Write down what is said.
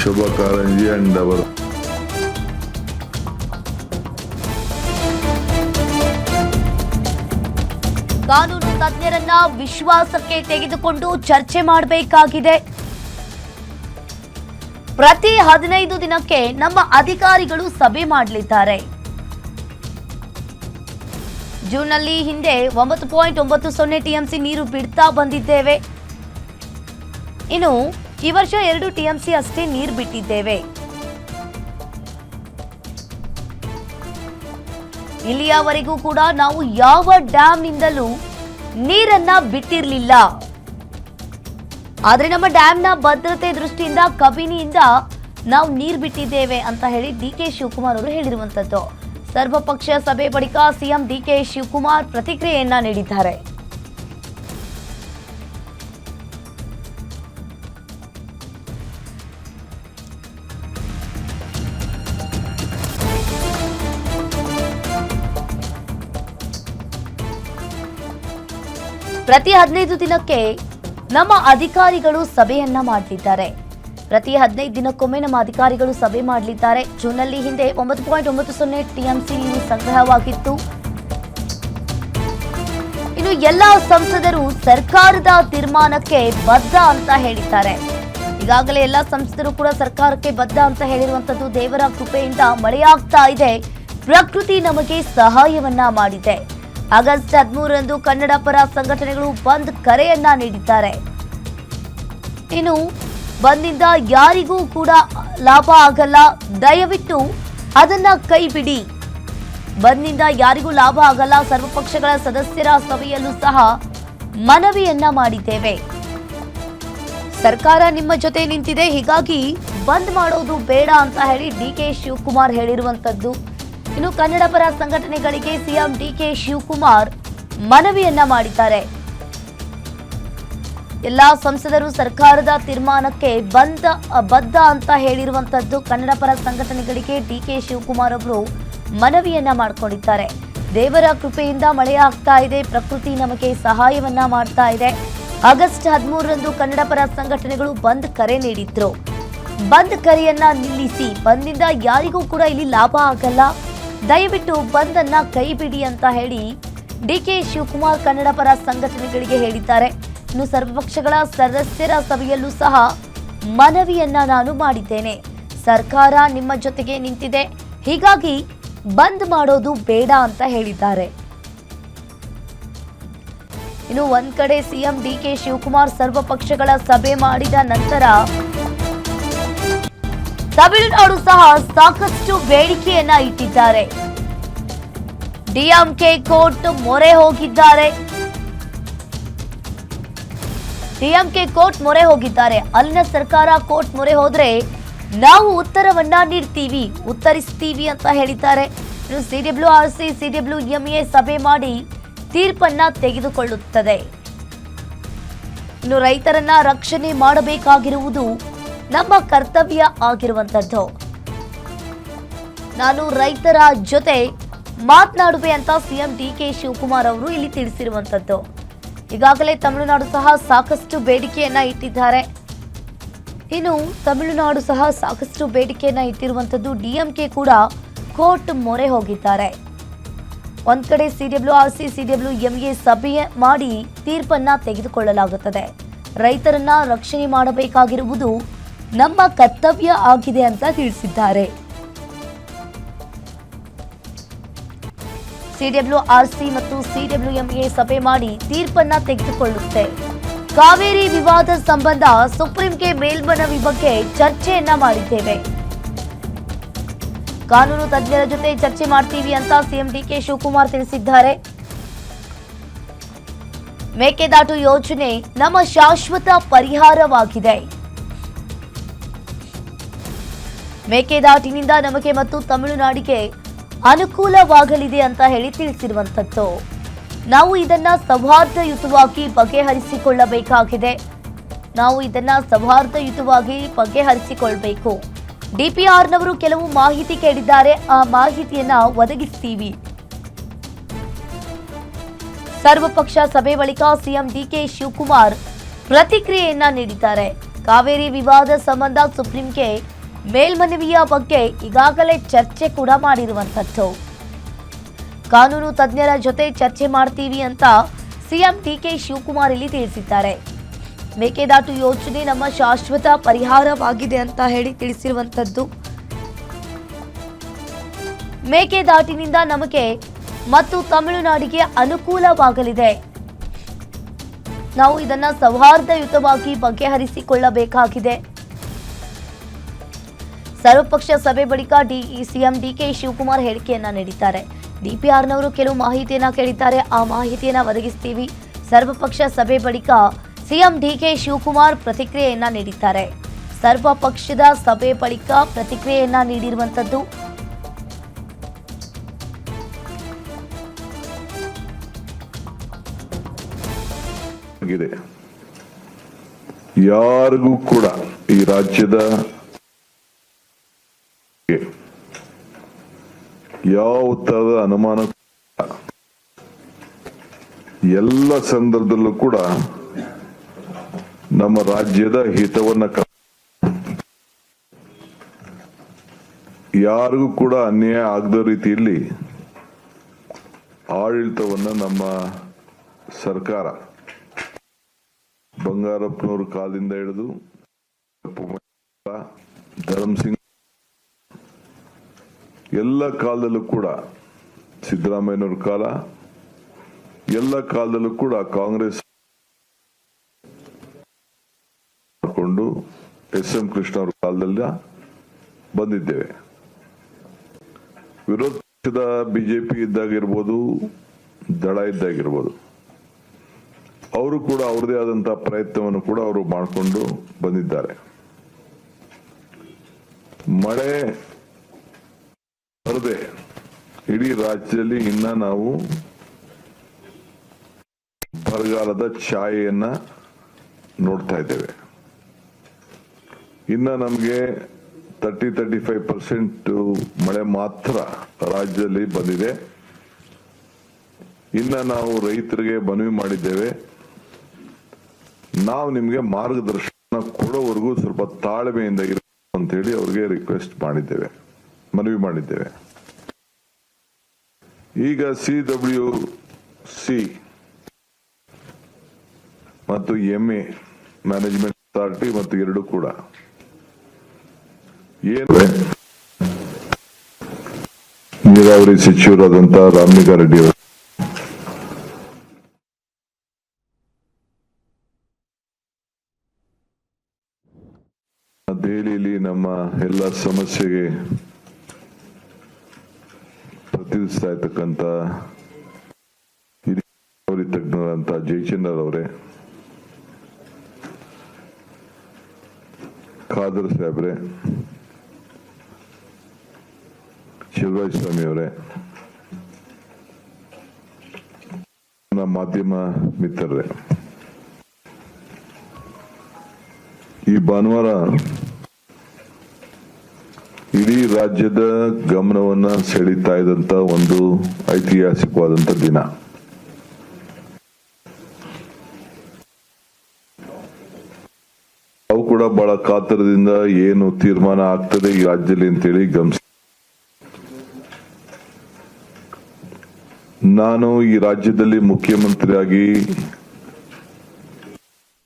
ಶುಭ ಕಾರಂಜಿ and ಅವರು ಕಾನೂನು ತಜ್ಞರನ್ನ ವಿಶ್ವಾಸಕ್ಕೆ ತೆಗೆದುಕೊಂಡು ಚರ್ಚೆ ಮಾಡಬೇಕಾಗಿದೆ. ಪ್ರತಿ 15 ದಿನಕ್ಕೆ ನಮ್ಮ ಅಧಿಕಾರಿಗಳು ಸಭೆ ಮಾಡಲಿದ್ದಾರೆ. ಜೂನ್ನಲ್ಲಿ ಹಿಂದೆ 9.90 ಟಿಎಂಸಿ ನೀರು ಬಿಡ್ತಾ ಬಂದಿದ್ದೇವೆ. ಇನ್ನು ಈ ವರ್ಷ 2 ಟಿಎಂಸಿ ಅಷ್ಟೇ ನೀರು ಬಿಟ್ಟಿದ್ದೇವೆ. ಇಲ್ಲಿಯವರೆಗೂ ಕೂಡ ನಾವು ಯಾವ ಡ್ಯಾಮ್ನಿಂದಲೂ ನೀರನ್ನ ಬಿಟ್ಟಿರಲಿಲ್ಲ. ಆದ್ರೆ ನಮ್ಮ ಡ್ಯಾಮ್ನ ಭದ್ರತೆ ದೃಷ್ಟಿಯಿಂದ ಕಬಿನಿಯಿಂದ ನಾವು ನೀರು ಬಿಟ್ಟಿದ್ದೇವೆ ಅಂತ ಹೇಳಿ ಡಿಕೆ ಶಿವಕುಮಾರ್ ಅವರು ಹೇಳಿರುವಂತದ್ದು. ಸರ್ವಪಕ್ಷ ಸಭೆ ಬಳಿಕ ಸಿಎಂ ಡಿಕೆ ಶಿವಕುಮಾರ್ ಪ್ರತಿಕ್ರಿಯೆಯನ್ನ ನೀಡಿದ್ದಾರೆ. ಪ್ರತಿ 15 ದಿನಕ್ಕೆ ನಮ್ಮ ಅಧಿಕಾರಿಗಳು ಸಭೆಯನ್ನ ಮಾಡಲಿದ್ದಾರೆ. ಪ್ರತಿ 15 ದಿನಕ್ಕೊಮ್ಮೆ ನಮ್ಮ ಅಧಿಕಾರಿಗಳು ಸಭೆ ಮಾಡಲಿದ್ದಾರೆ. ಜೂನ್ನಲ್ಲಿ ಹಿಂದೆ 9.90 ಟಿಎಂಸಿ ನೀರು ಸಂಗ್ರಹವಾಗಿತ್ತು. ಇನ್ನು ಎಲ್ಲಾ ಸಂಸದರು ಸರ್ಕಾರದ ತೀರ್ಮಾನಕ್ಕೆ ಬದ್ಧ ಅಂತ ಹೇಳಿದ್ದಾರೆ. ಈಗಾಗಲೇ ಎಲ್ಲಾ ಸಂಸದರು ಕೂಡ ಸರ್ಕಾರಕ್ಕೆ ಬದ್ಧ ಅಂತ ಹೇಳಿರುವಂತದ್ದು. ದೇವರ ಕೃಪೆಯಿಂದ ಮಳೆಯಾಗ್ತಾ ಇದೆ, ಪ್ರಕೃತಿ ನಮಗೆ ಸಹಾಯವನ್ನ ಮಾಡಿದೆ. ಆಗಸ್ಟ್ 13ರಂದು ಕನ್ನಡ ಪರ ಸಂಘಟನೆಗಳು ಬಂದ್ ಕರೆಯನ್ನ ನೀಡಿದ್ದಾರೆ. ಇನ್ನು ಬಂದಿಂದ ಯಾರಿಗೂ ಕೂಡ ಲಾಭ ಆಗಲ್ಲ, ದಯವಿಟ್ಟು ಅದನ್ನ ಕೈ ಬಿಡಿ. ಬಂದ್ನಿಂದ ಯಾರಿಗೂ ಲಾಭ ಆಗಲ್ಲ. ಸರ್ವಪಕ್ಷಗಳ ಸದಸ್ಯರ ಸಭೆಯಲ್ಲೂ ಸಹ ಮನವಿಯನ್ನ ಮಾಡಿದ್ದೇವೆ. ಸರ್ಕಾರ ನಿಮ್ಮ ಜೊತೆ ನಿಂತಿದೆ, ಹೀಗಾಗಿ ಬಂದ್ ಮಾಡೋದು ಬೇಡ ಅಂತ ಹೇಳಿ ಡಿಕೆ ಶಿವಕುಮಾರ್ ಹೇಳಿರುವಂತದ್ದು. ಇನ್ನು ಕನ್ನಡ ಪರ ಸಂಘಟನೆಗಳಿಗೆ ಸಿಎಂ ಡಿಕೆ ಶಿವಕುಮಾರ್ ಮನವಿಯನ್ನ ಮಾಡಿದ್ದಾರೆ. ಎಲ್ಲಾ ಸಂಸದರು ಸರ್ಕಾರದ ತೀರ್ಮಾನಕ್ಕೆ ಬದ್ಧ ಅಂತ ಹೇಳಿರುವಂತದ್ದು. ಕನ್ನಡ ಪರ ಸಂಘಟನೆಗಳಿಗೆ ಡಿಕೆ ಶಿವಕುಮಾರ್ ಅವರು ಮನವಿಯನ್ನ ಮಾಡಿಕೊಂಡಿದ್ದಾರೆ. ದೇವರ ಕೃಪೆಯಿಂದ ಮಳೆಯಾಗ್ತಾ ಇದೆ, ಪ್ರಕೃತಿ ನಮಗೆ ಸಹಾಯವನ್ನ ಮಾಡ್ತಾ ಇದೆ. ಆಗಸ್ಟ್ 13ರಂದು ಕನ್ನಡ ಪರ ಸಂಘಟನೆಗಳು ಬಂದ್ ಕರೆ ನೀಡಿದ್ರು. ಬಂದ್ ಕರೆಯನ್ನ ನಿಲ್ಲಿಸಿ, ಬಂದ್ನಿಂದ ಯಾರಿಗೂ ಕೂಡ ಇಲ್ಲಿ ಲಾಭ ಆಗಲ್ಲ, ದಯವಿಟ್ಟು ಬಂದನ್ನ ಕೈ ಬಿಡಿ ಅಂತ ಹೇಳಿ ಡಿಕೆ ಶಿವಕುಮಾರ್ ಕನ್ನಡ ಪರ ಸಂಘಟನೆಗಳಿಗೆ ಹೇಳಿದ್ದಾರೆ. ಇನ್ನು ಸರ್ವಪಕ್ಷಗಳ ಸದಸ್ಯರ ಸಭೆಯಲ್ಲೂ ಸಹ ಮನವಿಯನ್ನ ನಾನು ಮಾಡಿದ್ದೇನೆ. ಸರ್ಕಾರ ನಿಮ್ಮ ಜೊತೆಗೆ ನಿಂತಿದೆ, ಹೀಗಾಗಿ ಬಂದ್ ಮಾಡೋದು ಬೇಡ ಅಂತ ಹೇಳಿದ್ದಾರೆ. ಇನ್ನು ಒಂದ್ ಕಡೆ ಸಿಎಂ ಡಿಕೆ ಶಿವಕುಮಾರ್ ಸರ್ವಪಕ್ಷಗಳ ಸಭೆ ಮಾಡಿದ ನಂತರ ತಮಿಳುನಾಡು ಸಹ ಸಾಕಷ್ಟು ಬೇಡಿಕೆಯನ್ನ ಇಟ್ಟಿದ್ದಾರೆ. ಡಿಎಂಕೆ ಕೋರ್ಟ್ ಮೊರೆ ಹೋಗಿದ್ದಾರೆ. ಅಲ್ಲಿನ ಸರ್ಕಾರ ಕೋರ್ಟ್ ಮೊರೆ ಹೋದ್ರೆ ನಾವು ಉತ್ತರವನ್ನ ನೀಡ್ತೀವಿ, ಉತ್ತರಿಸ್ತೀವಿ ಅಂತ ಹೇಳಿದ್ದಾರೆ. ಸಿಡಬ್ಲ್ಯೂಆರ್ಸಿ ಸಿಡಬ್ಲ್ಯೂಎಂಎ ಸಭೆ ಮಾಡಿ ತೀರ್ಪನ್ನ ತೆಗೆದುಕೊಳ್ಳುತ್ತದೆ. ಇನ್ನು ರೈತರನ್ನ ರಕ್ಷಣೆ ಮಾಡಬೇಕಾಗಿರುವುದು ನಮ್ಮ ಕರ್ತವ್ಯ ಆಗಿರುವಂತದ್ದು. ನಾನು ರೈತರ ಜೊತೆ ಮಾತನಾಡುವೆ ಅಂತ ಸಿಎಂ ಡಿಕೆ ಶಿವಕುಮಾರ್ ಅವರು ಇಲ್ಲಿ ತಿಳಿಸಿರುವಂತದ್ದು. ಈಗಾಗಲೇ ತಮಿಳುನಾಡು ಸಹ ಸಾಕಷ್ಟು ಬೇಡಿಕೆಯನ್ನ ಇಟ್ಟಿದ್ದಾರೆ. ಇನ್ನು ತಮಿಳುನಾಡು ಸಹ ಸಾಕಷ್ಟು ಬೇಡಿಕೆಯನ್ನ ಇಟ್ಟಿರುವಂತದ್ದು. ಡಿಎಂಕೆ ಕೂಡ ಕೋರ್ಟ್ ಮೊರೆ ಹೋಗಿದ್ದಾರೆ. ಒಂದ್ ಕಡೆ ಸಿಡಬ್ಲ್ಯೂಆರ್ಸಿ ಸಿಡಬ್ಲ್ಯೂಎಂಎ ಸಭೆ ಮಾಡಿ ತೀರ್ಪನ್ನ ತೆಗೆದುಕೊಳ್ಳಲಾಗುತ್ತದೆ. ರೈತರನ್ನ ರಕ್ಷಣೆ ಮಾಡಬೇಕಾಗಿರುವುದು ನಮ್ಮ ಕರ್ತವ್ಯ ಆಗಿದೆ ಅಂತ ತಿಳಿಸಿದ್ದಾರೆ. ಸಿಡಬ್ಲ್ಯೂಆರ್ಸಿ ಮತ್ತು ಸಿಡಬ್ಲ್ಯೂಎಂಎ ಸಭೆ ಮಾಡಿ ತೀರ್ಪನ್ನ ತೆಗೆದುಕೊಳ್ಳುತ್ತೆ. ಕಾವೇರಿ ವಿವಾದ ಸಂಬಂಧ ಸುಪ್ರೀಂಗೆ ಮೇಲ್ಮನವಿ ಬಗ್ಗೆ ಚರ್ಚೆಯನ್ನ ಮಾಡಿದ್ದೇವೆ. ಕಾನೂನು ತಜ್ಞರ ಜೊತೆ ಚರ್ಚೆ ಮಾಡ್ತೀವಿ ಅಂತ ಸಿಎಂ ಡಿಕೆ ಶಿವಕುಮಾರ್ ತಿಳಿಸಿದ್ದಾರೆ. ಮೇಕೆದಾಟು ಯೋಜನೆ ನಮ್ಮ ಶಾಶ್ವತ ಪರಿಹಾರವಾಗಿದೆ. ಮೇಕೆದಾಟಿನಿಂದ ನಮಗೆ ಮತ್ತು ತಮಿಳುನಾಡಿಗೆ ಅನುಕೂಲವಾಗಲಿದೆ ಅಂತ ಹೇಳಿ ತಿಳಿಸಿರುವಂತದ್ದು. ನಾವು ಇದನ್ನ ಸೌಹಾರ್ದಯುತವಾಗಿ ಬಗೆಹರಿಸಿಕೊಳ್ಳಬೇಕು. ಡಿಪಿಆರ್ನವರು ಕೆಲವು ಮಾಹಿತಿ ಕೇಳಿದ್ದಾರೆ, ಆ ಮಾಹಿತಿಯನ್ನ ಒದಗಿಸ್ತೀವಿ. ಸರ್ವಪಕ್ಷ ಸಭೆ ಬಳಿಕ ಸಿಎಂ ಡಿಕೆ ಶಿವಕುಮಾರ್ ಪ್ರತಿಕ್ರಿಯೆಯನ್ನ ನೀಡಿದ್ದಾರೆ. ಕಾವೇರಿ ವಿವಾದ ಸಂಬಂಧ ಸುಪ್ರೀಂಗೆ ಮೇಲ್ಮನವಿಯ ಬಗ್ಗೆ ಈಗಾಗಲೇ ಚರ್ಚೆ ಕೂಡ ಮಾಡಿರುವಂತದ್ದು. ಕಾನೂನು ತಜ್ಞರ ಜೊತೆ ಚರ್ಚೆ ಮಾಡ್ತೀವಿ ಅಂತ ಸಿಎಂ ಡಿಕೆ ಶಿವಕುಮಾರ್ ಇಲ್ಲಿ ತಿಳಿಸಿದ್ದಾರೆ. ಮೇಕೆದಾಟು ಯೋಜನೆ ನಮ್ಮ ಶಾಶ್ವತ ಪರಿಹಾರವಾಗಿದೆ ಅಂತ ಹೇಳಿ ತಿಳಿಸಿರುವಂತದ್ದು. ಮೇಕೆದಾಟಿನಿಂದ ನಮಗೆ ಮತ್ತು ತಮಿಳುನಾಡಿಗೆ ಅನುಕೂಲವಾಗಲಿದೆ. ನಾವು ಇದನ್ನ ಸೌಹಾರ್ದಯುತವಾಗಿ ಬಗೆಹರಿಸಿಕೊಳ್ಳಬೇಕಾಗಿದೆ. ಸರ್ವಪಕ್ಷ ಸಭೆ ಬಳಿಕ ಸಿಎಂ ಡಿಕೆ ಶಿವಕುಮಾರ್ ಹೇಳಿಕೆಯನ್ನ ನೀಡಿದ್ದಾರೆ. ಡಿಪಿಆರ್ನವರು ಕೆಲವು ಮಾಹಿತಿಯನ್ನ ಕೇಳಿದ್ದಾರೆ, ಆ ಮಾಹಿತಿಯನ್ನ ಒದಗಿಸ್ತೀವಿ. ಸರ್ವಪಕ್ಷ ಸಭೆ ಬಳಿಕ ಸಿಎಂ ಡಿಕೆ ಶಿವಕುಮಾರ್ ಪ್ರತಿಕ್ರಿಯೆಯನ್ನ ನೀಡಿದ್ದಾರೆ. ಸರ್ವಪಕ್ಷದ ಸಭೆ ಬಳಿಕ ಪ್ರತಿಕ್ರಿಯೆಯನ್ನ ನೀಡಿರುವಂತದ್ದು. ಯಾರಿಗೂ ಕೂಡ ಈ ರಾಜ್ಯದ ಯಾವ ತರದ ಅನುಮಾನ ಎಲ್ಲ ಸಂದರ್ಭದಲ್ಲೂ ಕೂಡ ನಮ್ಮ ರಾಜ್ಯದ ಹಿತವನ್ನ ಯಾರಿಗೂ ಕೂಡ ಅನ್ಯಾಯ ಆಗದ ರೀತಿಯಲ್ಲಿ ಆಡಳಿತವನ್ನ ನಮ್ಮ ಸರ್ಕಾರ ಬಂಗಾರಪ್ಪನವ್ರ ಕಾಲದಿಂದ ಹಿಡಿದು ಧರ್ಮಸಿಂಗ್ ಎಲ್ಲ ಕಾಲದಲ್ಲೂ ಕೂಡ ಸಿದ್ದರಾಮಯ್ಯನವ್ರ ಕಾಲ ಎಲ್ಲ ಕಾಲದಲ್ಲೂ ಕೂಡ ಕಾಂಗ್ರೆಸ್ ಮಾಡಿಕೊಂಡು ಎಸ್.ಎಂ. ಕೃಷ್ಣ ಅವ್ರ ಕಾಲದಲ್ಲಿ ಬಂದಿದ್ದೇವೆ. ವಿರೋಧ ಪಕ್ಷದ ಬಿಜೆಪಿ ಇದ್ದಾಗಿರ್ಬೋದು, ದಳ ಇದ್ದಾಗಿರ್ಬೋದು, ಅವರು ಕೂಡ ಅವ್ರದೇ ಆದಂತಹ ಪ್ರಯತ್ನವನ್ನು ಕೂಡ ಅವರು ಮಾಡಿಕೊಂಡು ಬಂದಿದ್ದಾರೆ. ಮಳೆ ಬರದೆ ಇಡೀ ರಾಜ್ಯದಲ್ಲಿ ಇನ್ನ ನಾವು ಬರಗಾಲದ ಛಾಯೆಯನ್ನ ನೋಡ್ತಾ ಇದ್ದೇವೆ. ಇನ್ನ ನಮಗೆ 30-35% ಮಳೆ ಮಾತ್ರ ರಾಜ್ಯದಲ್ಲಿ ಬಂದಿದೆ. ಇನ್ನ ನಾವು ರೈತರಿಗೆ ಮನವಿ ಮಾಡಿದ್ದೇವೆ, ನಾವು ನಿಮ್ಗೆ ಮಾರ್ಗದರ್ಶನ ಕೊಡೋವರೆಗೂ ಸ್ವಲ್ಪ ತಾಳ್ಮೆಯಿಂದ ಇರಬೇಕು ಅಂತ ಹೇಳಿ ಅವ್ರಿಗೆ ರಿಕ್ವೆಸ್ಟ್ ಮಾಡಿದ್ದೇವೆ, ಮನವಿ ಮಾಡಿದ್ದೇವೆ. ಈಗ CWC ಮತ್ತು MA ಮ್ಯಾನೇಜ್ಮೆಂಟ್ ಅಥಾರಿಟಿ ಮತ್ತು ಎರಡು ಕೂಡ ಏನು ನೀರಾವರಿ ಸಚಿವರಾದಂತಹ ರಾಮಲಿಂಗಾರೆಡ್ಡಿ ಅವರು ದೆಹಲಿಯಲ್ಲಿ ನಮ್ಮ ಎಲ್ಲ ಸಮಸ್ಯೆಗೆ ಪ್ರತಿನಿಧಿಸ್ತಾ ಇರ್ತಕ್ಕಂಥ ಹಿರಿಯ ತಜ್ಞರಂತ ಜಯಚಂದ್ರ ಅವರೇ, ಖಾದರ್ ಸಾಹೇಬ್ರೆ, ಶಿವರಾಜ್ ಸ್ವಾಮಿ ಅವರೇ, ನಮ್ಮ ಮಾಧ್ಯಮ ಮಿತ್ರರೇ, ಈ ಭಾನುವಾರ ಇಡೀ ರಾಜ್ಯದ ಗಮನವನ್ನ ಸೆಳೀತಾ ಇದ್ದಂತ ಒಂದು ಐತಿಹಾಸಿಕವಾದಂತ ದಿನ. ಅವು ಕೂಡ ಬಹಳ ಕಾತರದಿಂದ ಏನು ತೀರ್ಮಾನ ಆಗ್ತದೆ ಈ ರಾಜ್ಯದಲ್ಲಿ ಅಂತೇಳಿ ಗಮನಿಸಿ, ನಾನು ಈ ರಾಜ್ಯದಲ್ಲಿ ಮುಖ್ಯಮಂತ್ರಿಯಾಗಿ